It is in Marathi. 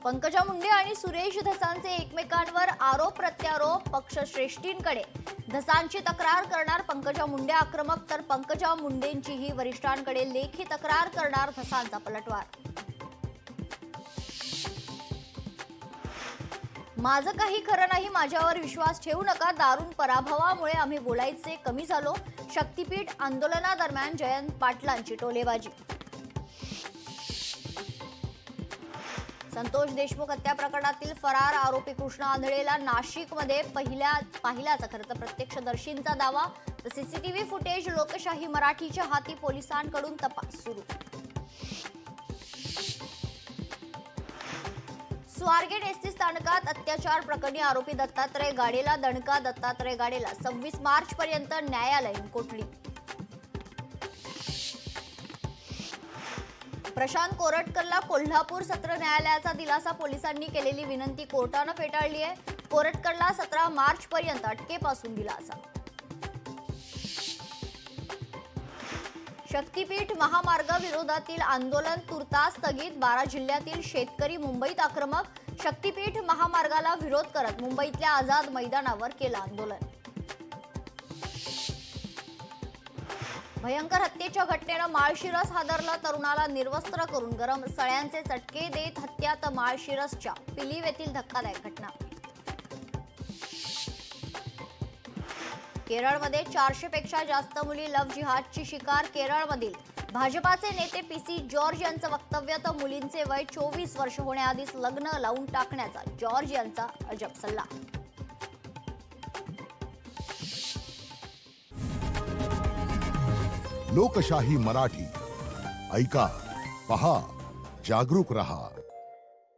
पंकजा मुंडे आणि सुरेश धसांचे एकमेकांवर आरोप प्रत्यारोप पक्षश्रेष्ठींकडे. धसांची तक्रार करणार पंकजा मुंडे आक्रमक, तर पंकजा मुंडेंचीही वरिष्ठांकडे लेखी तक्रार करणार धसांचा पलटवार. माझं काही खरं नाही, माझ्यावर विश्वास ठेवू नका, दारुण पराभवामुळे आम्ही बोलायचे कमी झालो. शक्तीपीठ आंदोलनादरम्यान जयंत पाटलांची टोलेबाजी. संतोष देशमुख हत्या प्रकरणातील फरार आरोपी कृष्णा आंधळेला नाशिकमध्ये पाहिल्याचा खरं तर प्रत्यक्षदर्शींचा दावा. तर सीसीटीव्ही फुटेज लोकशाही मराठीच्या हाती, पोलिसांकडून तपास सुरू. स्वारगेट एसटी स्थानकात अत्याचार प्रकरणी आरोपी दत्तात्रय गाडेला दणका. दत्तात्रय गाडेला 26 मार्च पर्यंत न्यायालयीन कोठडी. प्रशांत कोरटकरला कोल्हापूर सत्र न्यायालयाचा दिलासा, पोलिसांनी केलेली विनंती कोर्टानं फेटाळली आहे. कोरटकरला 17 मार्च पर्यंत अटकेपासून दिलासा. शक्तीपीठ महामार्ग विरोधातील आंदोलन तुर्तास स्थगित. 12 जिल्ह्यातील शेतकरी मुंबईत आक्रमक. शक्तीपीठ महामार्गाला विरोध करत मुंबईतल्या आझाद मैदानावर केलं आंदोलन. भयंकर हत्येच्या घटनेनं माळशिरस हादरलं. तरुणाला निर्वस्त्र करून गरम सळ्यांचे चटके देत हत्या. तर माळशिरसच्या पिलीव येथील धक्कादायक घटना. केरळमध्ये 400 पेक्षा जास्त मुली लव्ह जिहादची शिकार. केरळमधील भाजपाचे नेते पीसी जॉर्ज यांचं वक्तव्य. तर मुलींचे वय 24 वर्ष होण्याआधीच लग्न लावून टाकण्याचा जॉर्ज यांचा अजब सल्ला. लोकशाही मराठी ऐका, पहा, जागरूक रहा.